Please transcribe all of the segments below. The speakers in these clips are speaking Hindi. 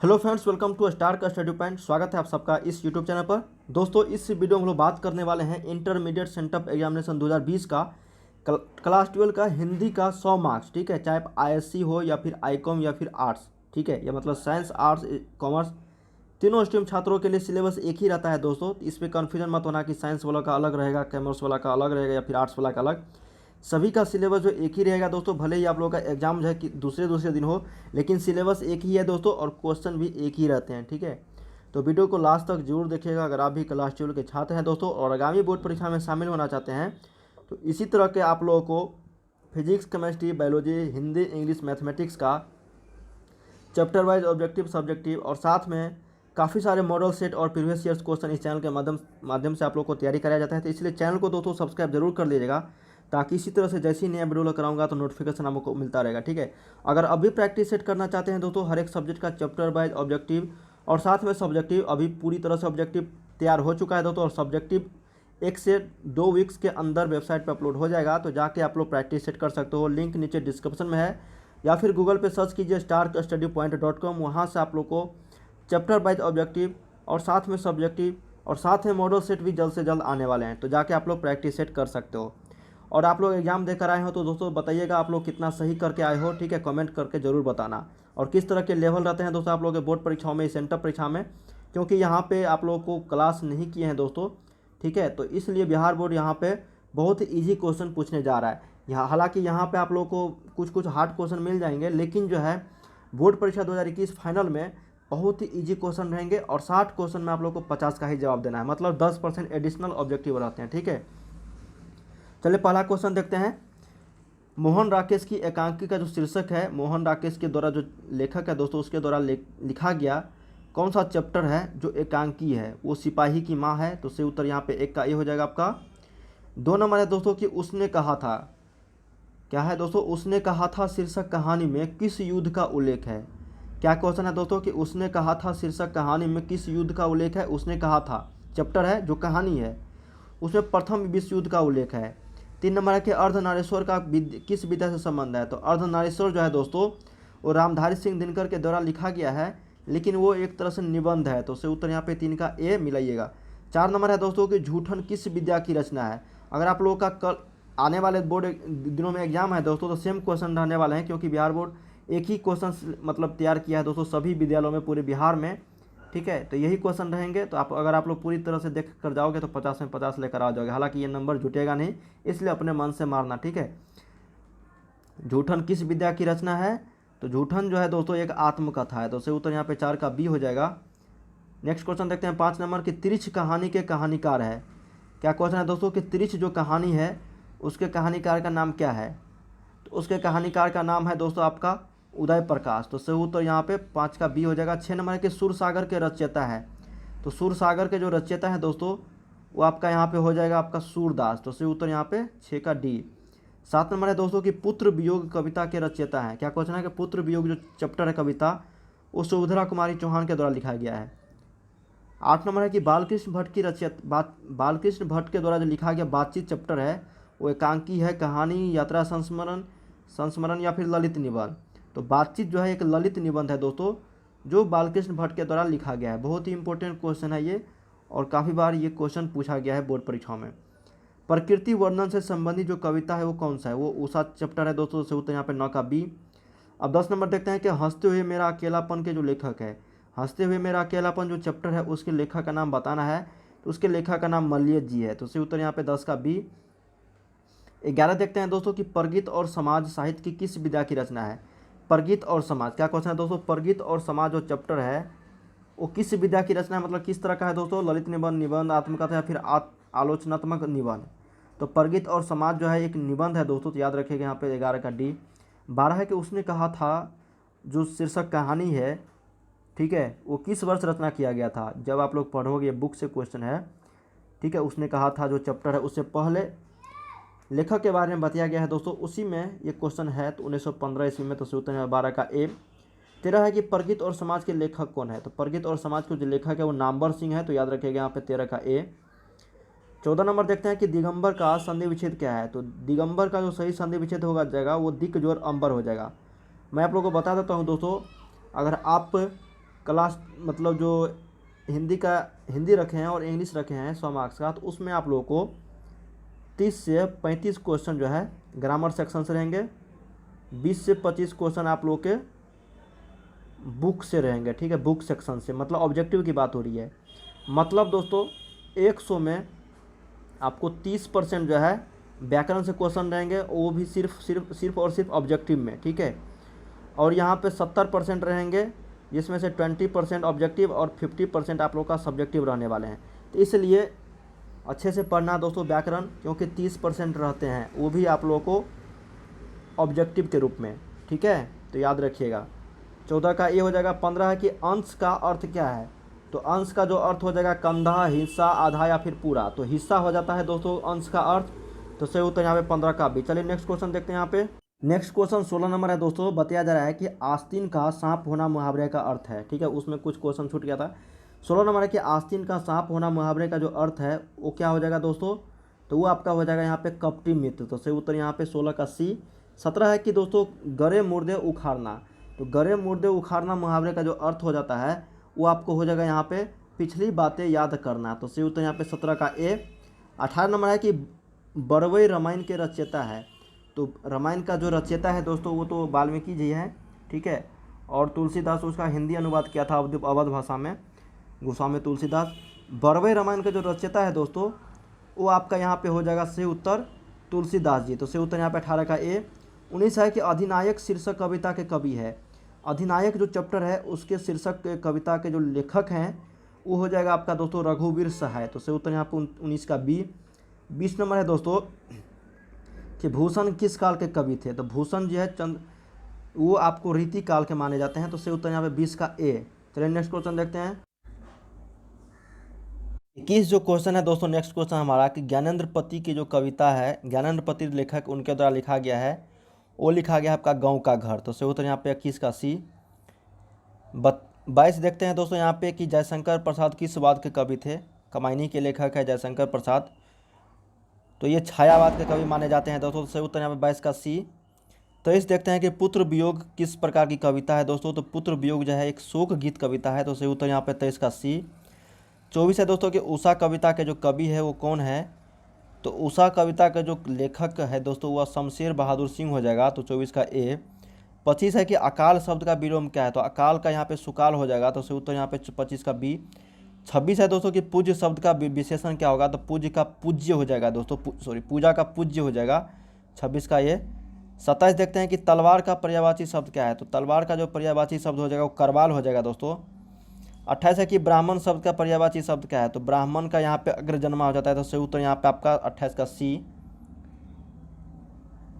Hello friends, welcome to star का स्टडी पॉइंट। स्वागत है आप सबका इस यूट्यूब चैनल पर। दोस्तों, इस वीडियो में हम लोग बात करने वाले हैं इंटरमीडिएट सेंटअप एग्जामिनेशन 2020 का क्लास 12 का हिंदी का 100 मार्क्स। ठीक है, चाहे आईएससी हो या फिर आईकॉम या फिर आर्ट्स। ठीक है, या मतलब साइंस, आर्ट्स, कॉमर्स, तीनों स्ट्रीम छात्रों के लिए सिलेबस एक ही रहता है दोस्तों। इस पर कन्फ्यूजन मत होना कि साइंस वाला का अलग रहेगा, कॉमर्स वाला का अलग रहेगा या फिर आर्ट्स वाला का अलग। सभी का सिलेबस जो एक ही रहेगा दोस्तों। भले ही आप लोगों का एग्जाम जो है कि दूसरे दूसरे दिन हो, लेकिन सिलेबस एक ही है दोस्तों और क्वेश्चन भी एक ही रहते हैं। ठीक है, तो वीडियो को लास्ट तक जरूर देखिएगा अगर आप भी क्लास 12 के छात्र हैं दोस्तों और आगामी बोर्ड परीक्षा में शामिल होना चाहते हैं। तो इसी तरह के आप लोगों को physics, chemistry, biology, Hindi, English, mathematics का चैप्टर वाइज ऑब्जेक्टिव, सब्जेक्टिव और साथ में काफ़ी सारे मॉडल सेट और प्रीवियस ईयर्स क्वेश्चन इस चैनल के माध्यम से आप लोग को तैयारी कराया जाता है। तो इसलिए चैनल को दोस्तों सब्सक्राइब जरूर कर लीजिएगा, ताकि इसी तरह से जैसे ही नया वीडियो कराऊंगा तो नोटिफिकेशन आपको मिलता रहेगा। ठीक है, अगर अभी प्रैक्टिस सेट करना चाहते हैं दोस्तों हर एक सब्जेक्ट का चैप्टर वाइज ऑब्जेक्टिव और साथ में सब्जेक्टिव, अभी पूरी तरह से ऑब्जेक्टिव तैयार हो चुका है दोस्तों और सब्जेक्टिव 1 से 2 वीक्स के अंदर वेबसाइट पर अपलोड हो जाएगा। तो जाके आप लोग प्रैक्टिस सेट कर सकते हो। लिंक नीचे डिस्क्रिप्शन में है या फिर गूगल पे सर्च कीजिए starstudypoint.com। वहाँ से आप लोग को चैप्टर वाइज ऑब्जेक्टिव और साथ में सब्जेक्टिव और साथ में मॉडल सेट भी जल्द से जल्द आने वाले हैं। तो जाके आप लोग प्रैक्टिस सेट कर सकते हो। और आप लोग एग्जाम देकर आए हो तो दोस्तों बताइएगा आप लोग कितना सही करके आए हो। ठीक है, कमेंट करके ज़रूर बताना। और किस तरह के लेवल रहते हैं दोस्तों आप लोग के बोर्ड परीक्षाओं में, सेंटर परीक्षा में, क्योंकि यहाँ पे आप लोग को क्लास नहीं किए हैं दोस्तों। ठीक है, तो इसलिए बिहार बोर्ड यहाँ पे बहुत ईजी क्वेश्चन पूछने जा रहा है। यहाँ हालांकि यहाँ पे आप लोग को कुछ कुछ हार्ड क्वेश्चन मिल जाएंगे, लेकिन जो है बोर्ड परीक्षा 2021 फाइनल में बहुत ही ईजी क्वेश्चन रहेंगे और 60 क्वेश्चन में आप लोग को 50 का ही जवाब देना है, मतलब 10% एडिशनल ऑब्जेक्टिव रहते हैं। ठीक है, चलिए पहला क्वेश्चन देखते हैं। मोहन राकेश की एकांकी का जो शीर्षक है, मोहन राकेश के द्वारा जो लेखक है दोस्तों उसके द्वारा लिखा गया कौन सा चैप्टर है जो एकांकी है? वो सिपाही की माँ है। तो सही उत्तर यहाँ पे 1 का ये हो जाएगा आपका। 2 नंबर है दोस्तों कि उसने कहा था, क्या है दोस्तों? उसने कहा था शीर्षक कहानी में किस युद्ध का उल्लेख है? क्या क्वेश्चन है दोस्तों कि उसने कहा था शीर्षक कहानी में किस युद्ध का उल्लेख है? उसने कहा था चैप्टर है, जो कहानी है उसमें प्रथम विश्व युद्ध का उल्लेख है। 3 नंबर है कि अर्धनारीश्वर का किस विधा से संबंध है? तो अर्धनारीश्वर जो है दोस्तों वो रामधारी सिंह दिनकर के द्वारा लिखा गया है, लेकिन वो एक तरह से निबंध है। तो सही उत्तर यहाँ पे 3 का ए मिलाइएगा। 4 नंबर है दोस्तों कि झूठन किस विद्या की रचना है? अगर आप लोगों का कल आने वाले बोर्ड दिनों में एग्जाम है दोस्तों तो सेम क्वेश्चन रहने वाले हैं, क्योंकि बिहार बोर्ड एक ही क्वेश्चन मतलब तैयार किया है दोस्तों सभी विद्यालयों में पूरे बिहार में। ठीक है, तो यही क्वेश्चन रहेंगे। तो अगर आप लोग पूरी तरह से देख कर जाओगे तो 50 में 50 लेकर आ जाओगे। हालांकि ये नंबर जुटेगा नहीं, इसलिए अपने मन से मारना। ठीक है, झूठन किस विद्या की रचना है? तो झूठन जो है दोस्तों एक आत्मकथा है। तो सही उत्तर यहाँ पे 4 का बी हो जाएगा। नेक्स्ट क्वेश्चन देखते हैं 5 नंबर की तिरिछ कहानी के कहानीकार है। क्या क्वेश्चन है दोस्तों कि तिरिछ जो कहानी है उसके कहानीकार का नाम क्या है? तो उसके कहानीकार का नाम है दोस्तों आपका उदय प्रकाश। तो सही उत्तर यहाँ पे 5 का बी हो जाएगा। 6 नंबर के सूरसागर के रचयिता है। तो सूरसागर के जो रचयिता है दोस्तों वो आपका यहाँ पे हो जाएगा आपका सूरदास। तो सही उत्तर यहाँ पे 6 का डी। 7 नंबर है दोस्तों कि पुत्र वियोग कविता के रचयिता है। क्या क्वेश्चन है कि पुत्र वियोग जो चैप्टर है कविता वो सुभद्रा कुमारी चौहान के द्वारा लिखा गया है। 8 नंबर है कि बालकृष्ण भट्ट की बालकृष्ण भट्ट के द्वारा जो लिखा गया बातचीत चैप्टर है वो एकांकी है, कहानी, यात्रा, संस्मरण या फिर ललित निबंध? तो बातचीत जो है एक ललित निबंध है दोस्तों, जो बालकृष्ण भट्ट के द्वारा लिखा गया है। बहुत ही इंपॉर्टेंट क्वेश्चन है ये और काफ़ी बार ये क्वेश्चन पूछा गया है बोर्ड परीक्षाओं में। प्रकृति वर्णन से संबंधित जो कविता है वो कौन सा है? वो उषा चैप्टर है दोस्तों। से उत्तर यहाँ पे 9 का बी। अब 10 नंबर देखते हैं कि हंसते हुए मेरा अकेलापन के जो लेखक है, हंसते हुए मेरा अकेलापन जो चैप्टर है उसके लेखक का नाम बताना है। तो उसके लेखक का नाम मलियत जी है। तो सही उत्तर यहाँ पे 10 का बी। 11 देखते हैं दोस्तों कि परगीत और समाज साहित्य की किस विधा की रचना है? परगीत और समाज, क्या क्वेश्चन है दोस्तों? परगीत और समाज जो चैप्टर है वो किस विधा की रचना है, मतलब किस तरह का है दोस्तों? ललित निबंध, निबंध, आत्मकथा या फिर आलोचनात्मक निबंध? तो परगीत और समाज जो है एक निबंध है दोस्तों। तो याद रखिएगा यहाँ पे 11 का डी। 12 है कि उसने कहा था जो शीर्षक कहानी है, ठीक है, वो किस वर्ष रचना किया गया था? जब आप लोग पढ़ोगे बुक से क्वेश्चन है। ठीक है, उसने कहा था जो चैप्टर है उससे पहले लेखक के बारे में बताया गया है दोस्तों, उसी में ये क्वेश्चन है। तो 1915 ईस्वी में। तो सूत्र है 12 का ए। 13 है कि परगीत और समाज के लेखक कौन है? तो परगीत और समाज के जो लेखक है वो नामवर सिंह है। तो याद रखिएगा यहाँ पे 13 का ए। 14 नंबर देखते हैं कि दिगंबर का संधि विच्छेद क्या है? तो दिगंबर का जो सही संधि विच्छेद होगा जाएगा वो दिक जोर अंबर हो जाएगा। मैं आप लोगों को बता देता हूँ दोस्तों, अगर आप क्लास मतलब जो हिंदी रखे हैं और इंग्लिश रखे हैं 100 मार्क्स का, तो उसमें आप लोगों को 30 से 35 क्वेश्चन जो है ग्रामर सेक्शन से रहेंगे, 20 से 25 क्वेश्चन आप लोग के बुक से रहेंगे, ठीक है, बुक सेक्शन से, मतलब ऑब्जेक्टिव की बात हो रही है। मतलब दोस्तों 100 में आपको 30% जो है व्याकरण से क्वेश्चन रहेंगे, वो भी सिर्फ ऑब्जेक्टिव में, ठीक है। और यहाँ पे 70% रहेंगे, जिसमें से 20% ऑब्जेक्टिव और 50% आप लोग का सब्जेक्टिव रहने वाले हैं। तो इसलिए अच्छे से पढ़ना दोस्तों व्याकरण, क्योंकि 30% रहते हैं वो भी आप लोगों को ऑब्जेक्टिव के रूप में, ठीक है, तो याद रखिएगा। 14 का ये हो जाएगा। 15 है कि अंश का अर्थ क्या है, तो अंश का जो अर्थ हो जाएगा कंधा, हिस्सा, आधा या फिर पूरा। तो हिस्सा हो जाता है दोस्तों अंश का अर्थ, तो सही उत्तर यहाँ पे 15 का भी। चलिए नेक्स्ट क्वेश्चन देखते हैं। यहाँ पे नेक्स्ट क्वेश्चन 16 नंबर है दोस्तों। बताया जा रहा है कि आस्तीन का सांप होना मुहावरे का अर्थ है, ठीक है, उसमें कुछ क्वेश्चन छूट गया था। 16 नंबर है कि आस्तीन का सांप होना मुहावरे का जो अर्थ है वो क्या हो जाएगा दोस्तों, तो वो आपका हो जाएगा यहाँ पे कपटी मित्र, तो सही उत्तर यहाँ पे 16 का सी। 17 है कि दोस्तों गरे मुर्दे उखाड़ना, तो गरे मुर्दे उखाड़ना मुहावरे का जो अर्थ हो जाता है वो आपको हो जाएगा यहाँ पे पिछली बातें याद करना, तो सही उत्तर यहाँ पे 17 का ए। 18 नंबर है कि बरवई रामायण के रचयिता है, तो रामायण का जो रचयिता है दोस्तों वो तो वाल्मीकि जी हैं, ठीक है, और तुलसीदास उसका हिंदी अनुवाद किया था अवध भाषा में, गोस्वामी तुलसीदास। बरवई रामायण का जो रचयिता है दोस्तों वो आपका यहाँ पे हो जाएगा सही उत्तर तुलसीदास जी, तो सही उत्तर यहाँ पे 18 का ए। 19 है कि अधिनायक शीर्षक कविता के कवि है, अधिनायक जो चैप्टर है उसके शीर्षक के कविता के जो लेखक हैं वो हो जाएगा आपका दोस्तों रघुवीर सहाय, तो सही उत्तर यहाँ पे 19 का बी। 20 नंबर है दोस्तों कि भूषण किस काल के कवि थे, तो भूषण जो है वो आपको रीति काल के माने जाते हैं, तो सही उत्तर यहाँ पे 20 का ए। चलिए नेक्स्ट क्वेश्चन देखते हैं। 21 जो क्वेश्चन है दोस्तों, नेक्स्ट क्वेश्चन हमारा कि ज्ञानेंद्र पति की जो कविता है, ज्ञानेंद्र पति लेखक उनके द्वारा लिखा गया है, वो लिखा गया है आपका गाँव का घर, तो सही उत्तर यहाँ पे 21 का सी। 22 देखते हैं दोस्तों यहाँ पे कि जयशंकर प्रसाद किस वाद के कवि थे, कमायनी के लेखक है जयशंकर प्रसाद, तो ये छायावाद के कवि माने जाते हैं दोस्तों, तो सही उत्तर यहाँ पे 22 का सी। 23 देखते हैं कि पुत्र वियोग किस प्रकार की कविता है दोस्तों, तो पुत्र वियोग जो है एक शोक गीत कविता है, तो सही उत्तर यहाँ पे 23 का सी। 24 है दोस्तों कि उषा कविता के जो कवि है वो कौन है, तो उषा कविता का जो लेखक है दोस्तों वह शमशेर बहादुर सिंह हो जाएगा, तो 24 का ए। 25 है कि अकाल शब्द का विलोम क्या है, तो अकाल का यहाँ पे सुकाल हो जाएगा, तो सही उत्तर यहाँ पे 25 का बी। 26 है दोस्तों कि पूज्य शब्द का विशेषण क्या होगा, तो पूज्य का पूज्य हो जाएगा दोस्तों, पूजा का पूज्य हो जाएगा, 26 का ये। 27 देखते हैं कि तलवार का पर्यायवाची शब्द क्या है, तो तलवार का जो पर्यायवाची शब्द हो जाएगा वो करवाल हो जाएगा दोस्तों। 28 है कि ब्राह्मण शब्द का पर्यायवाची शब्द क्या है, तो ब्राह्मण का यहाँ पे अग्रजन्मा हो जाता है, तो सही उत्तर यहाँ पे आपका 28 का सी।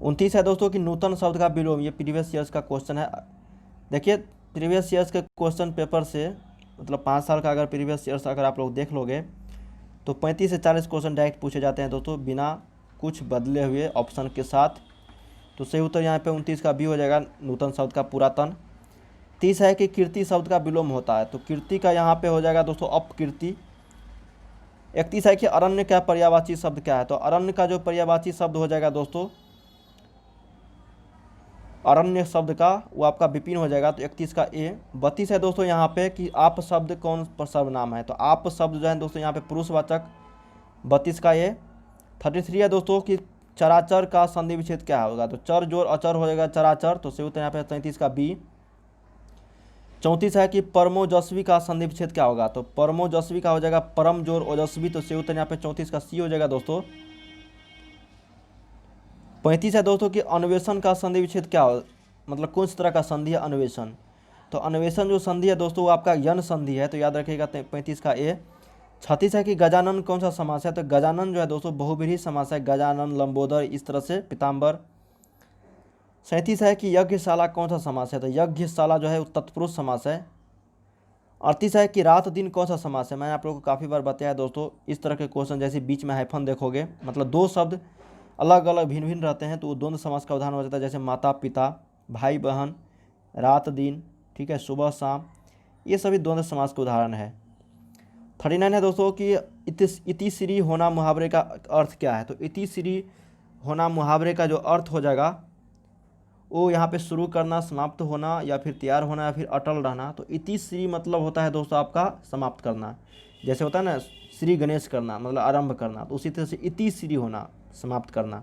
29 है दोस्तों कि नूतन शब्द का विलोम, ये प्रीवियस ईयर्स का क्वेश्चन है। देखिए प्रीवियस ईयर्स के क्वेश्चन पेपर से मतलब 5 साल का अगर प्रीवियस ईयर्स अगर आप लोग देख लोगे तो 35 से 40 क्वेश्चन डायरेक्ट पूछे जाते हैं दोस्तों बिना कुछ बदले हुए ऑप्शन के साथ, तो सही उत्तर यहाँ पे 29 का बी हो जाएगा, नूतन शब्द का पुरातन। 30 है कि कीर्ति शब्द का विलोम होता है, तो कीर्ति का यहाँ पे हो जाएगा दोस्तों अपकीर्ति। 31 है कि अरण्य का पर्यायवाची शब्द क्या है, तो अरण्य का जो पर्यायवाची शब्द हो जाएगा दोस्तों अरण्य शब्द का वो आपका विपिन हो जाएगा, तो 31 का ए। 32 है दोस्तों यहाँ पे कि आप शब्द कौन सर्वनाम है, तो आप शब्द जो है दोस्तों यहाँ पे पुरुषवाचक, 32 का ए। 33 है दोस्तों कि चराचर का संधि विच्छेद क्या होगा, तो चर जोर अचर हो जाएगा चराचर, तो सही उत्तर यहाँ पे 33 का बी। 34 है कि परमोजस्वी का संधि विच्छेद क्या होगा, तो परमोजस्वी का हो जाएगा परम जोर ओजस्वी, तो सही उत्तर यहाँ पे 34 का सी हो जाएगा दोस्तों। 35 है दोस्तों कि अन्वेषण का संधि विच्छेद क्या हो, मतलब कौन सी तरह का संधि है अन्वेषण, तो अन्वेषण जो संधि है दोस्तों वो आपका यन संधि है, तो याद रखिएगा 35 का ए। 36 है कि गजानन कौन सा समास है, तो गजानन जो है दोस्तों बहुव्रीहि समास है, गजानन लंबोदर इस तरह से पीताम्बर। 37 है कि यज्ञशाला कौन सा समास है, तो यज्ञशाला जो है तत्पुरुष समास है। 38 है कि रात दिन कौन सा समास है, मैंने आप लोगों को काफ़ी बार बताया दोस्तों, इस तरह के क्वेश्चन जैसे बीच में हाइफन देखोगे मतलब दो शब्द अलग अलग भिन्न भिन्न रहते हैं तो वो द्वंद्व समास का उदाहरण हो जाता है, जैसे माता पिता, भाई बहन, रात दिन, ठीक है, सुबह शाम, ये सभी द्वंद्व समास के उदाहरण है। 39 है दोस्तों कि इतिश्री होना मुहावरे का अर्थ क्या है, तो इतिश्री होना मुहावरे का जो अर्थ हो जाएगा वो यहाँ पे शुरू करना, समाप्त होना, या फिर तैयार होना, या फिर अटल रहना। तो इति श्री मतलब होता है दोस्तों आपका समाप्त करना। जैसे होता है ना श्री गणेश करना मतलब आरंभ करना, तो उसी तरह से इति श्री होना, समाप्त करना।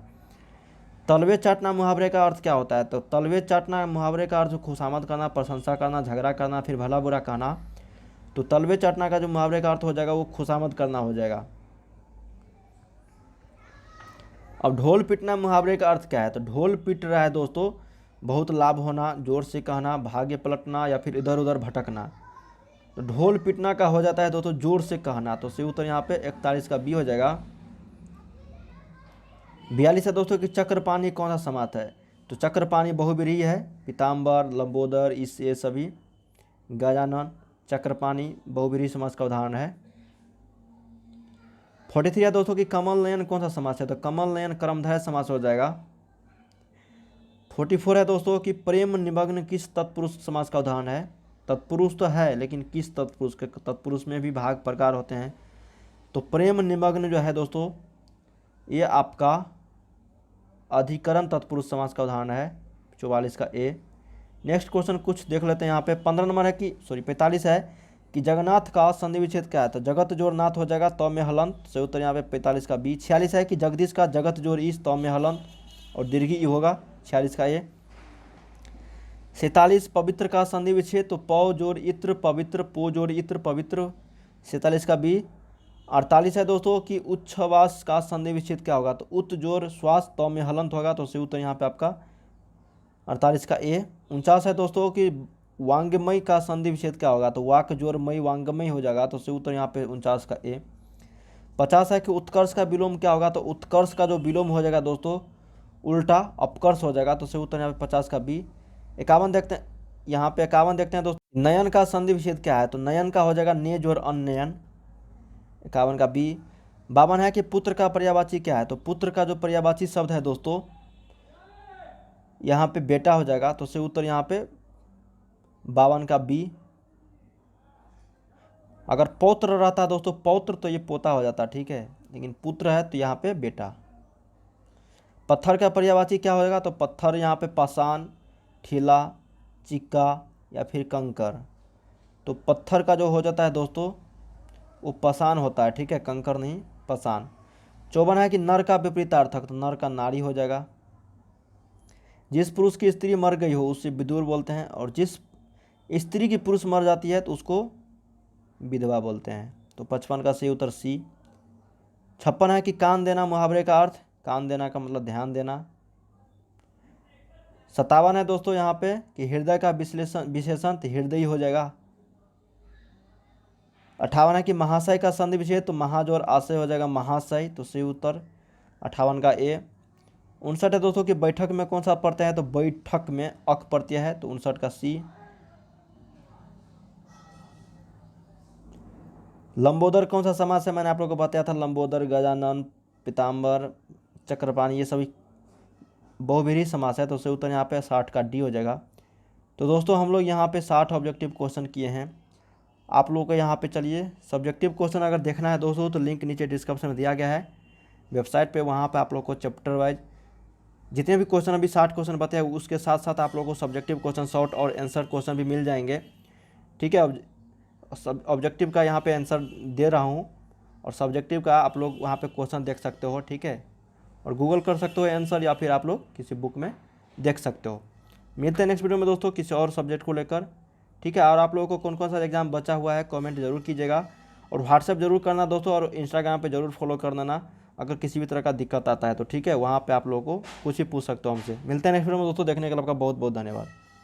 तलवे चाटना मुहावरे का अर्थ क्या होता है? तो तलवे चाटना मुहावरे का अर्थ खुशामद करना, प्रशंसा करना, झगड़ा करना, फिर भला बुरा कहना। तो तलवे चाटना का जो मुहावरे का अर्थ हो जाएगा वो खुशामद करना हो जाएगा। अब ढोल पीटना मुहावरे का अर्थ क्या है? तो ढोल पीट रहा है दोस्तों, बहुत लाभ होना, जोर से कहना, भाग्य पलटना, या फिर इधर उधर भटकना। तो ढोल पीटना का हो जाता है दोस्तों जोर से कहना। तो सही उत्तर यहाँ पे 41 का बी हो जाएगा। 42 है दोस्तों कि चक्रपाणी कौन सा समास है? तो चक्रपाणी बहुव्रीहि है, पीताम्बर, लंबोदर, इस ये सभी। गजानन, चक्रपाणी बहुव्रीहि समास का उदाहरण है। 43 है दोस्तों कि कमल नयन कौन सा समास है? तो कमल नयन कर्मधारय समास हो जाएगा। 44 है दोस्तों कि प्रेम निमग्न किस तत्पुरुष समास का उदाहरण है? तत्पुरुष तो है लेकिन किस तत्पुरुष के? तत्पुरुष में भी भाग प्रकार होते हैं। तो प्रेम निमग्न जो है दोस्तों ये आपका अधिकरण तत्पुरुष समास का उदाहरण है। 44 का ए। नेक्स्ट क्वेश्चन कुछ देख लेते हैं यहाँ पे। 15 नंबर है कि 45 है कि जगन्नाथ का संधि विच्छेद क्या है? तो जगत जोड़ नाथ हो जाएगा, तो में हलंत। सही उत्तर यहाँ पे 45 का बी। 46 है कि जगदीश का जगत जोड़ ईस, तो में हलंत और दीर्घी ई होगा। 46 का ए। 47 पवित्र का संधि विच्छेद, तो पौ जोड़ इत्र पवित्र, पो जोड़ इत्र पवित्र। 47 का बी। 48 है दोस्तों कि उच्छ्वास का संधि विच्छेद क्या होगा? तो उत जोड़ श्वास, तो में हलंत होगा। तो सही उत्तर यहाँ पे आपका 48 का ए। 49 है दोस्तों कि वांग्मय का संधि विच्छेद क्या होगा? तो वाक जोड़ मई वांग्मय हो जाएगा। तो सही उत्तर यहाँ पे 49 का ए। 50 है कि उत्कर्ष का विलोम क्या होगा? तो उत्कर्ष का जो विलोम हो जाएगा दोस्तों उल्टा अपकर्ष हो जाएगा। तो सही उत्तर यहाँ पे 50 का बी। 51 देखते हैं, यहाँ पे 51 देखते हैं दोस्तों। नयन का संधि विच्छेद क्या है? तो नयन का हो जाएगा ने जोड़ अनयन। 51 का बी। 52 है कि पुत्र का पर्यायवाची क्या है? तो पुत्र का जो पर्यायवाची शब्द है दोस्तों यहाँ पे बेटा हो जाएगा। तो सही उत्तर यहाँ पे 52 का बी। अगर पौत्र रहता दोस्तों पौत्र तो ये पोता हो जाता, ठीक है, लेकिन पुत्र है तो यहाँ पे बेटा। पत्थर का पर्यायवाची क्या हो जाएगा? तो पत्थर यहाँ पे पाषाण, ठीला, चिक्का या फिर कंकर। तो पत्थर का जो हो जाता है दोस्तों वो पाषाण होता है, ठीक है, कंकर नहीं, पाषाण। 54 है कि नर का विपरीतार्थक, तो नर का नारी हो जाएगा। जिस पुरुष की स्त्री मर गई हो उससे विदुर बोलते हैं, और जिस स्त्री की पुरुष मर जाती है तो उसको विधवा बोलते हैं। तो 55 का सही उत्तर सी। 56 है कि कान देना मुहावरे का अर्थ? कान देना का मतलब ध्यान देना। 57 है दोस्तों यहाँ पे कि हृदय का विशेषण तो हृदय हो जाएगा। 58 है कि महाशय का संधि विच्छेद, तो महाजोर आशय हो जाएगा महाशय। तो सही उत्तर 58 का ए। 59 है दोस्तों कि बैठक में कौन सा प्रत्यय है? तो बैठक में अक प्रत्यय है। तो 59 का सी। लंबोदर कौन सा समास है? मैंने आप लोगों को बताया था, लंबोदर, गजानन, पीताम्बर, चक्रपाणी ये सभी बहुव्रीहि समास है। तो सही उत्तर यहाँ पे 60 का डी हो जाएगा। तो दोस्तों हम लोग यहाँ पे 60 ऑब्जेक्टिव क्वेश्चन किए हैं। आप लोगों को यहाँ पे चलिए सब्जेक्टिव क्वेश्चन अगर देखना है दोस्तों तो लिंक नीचे डिस्क्रिप्शन में दिया गया है वेबसाइट पे, वहाँ पे आप लोग को चैप्टर वाइज जितने भी क्वेश्चन अभी 60 क्वेश्चन बताए उसके साथ साथ आप लोगों को सब्जेक्टिव क्वेश्चन शॉर्ट और आंसर क्वेश्चन भी मिल जाएंगे, ठीक है। सब ऑब्जेक्टिव का यहाँ पे आंसर दे रहा हूँ और सब्जेक्टिव का आप लोग वहाँ पे क्वेश्चन देख सकते हो, ठीक है, और गूगल कर सकते हो आंसर या फिर आप लोग किसी बुक में देख सकते हो। मिलते हैं नेक्स्ट वीडियो में दोस्तों किसी और सब्जेक्ट को लेकर, ठीक है। और आप लोगों को कौन कौन सा एग्जाम बचा हुआ है कमेंट जरूर कीजिएगा, और व्हाट्सएप जरूर करना दोस्तों, और इंस्टाग्राम पे जरूर फॉलो कर देना अगर किसी भी तरह का दिक्कत आता है तो, ठीक है। वहाँ पे आप लोगों को कुछ ही पूछ सकते हो हमसे। मिलते हैं नेक्स्ट वीडियो में दोस्तों, देखने के लिए आपका बहुत बहुत धन्यवाद।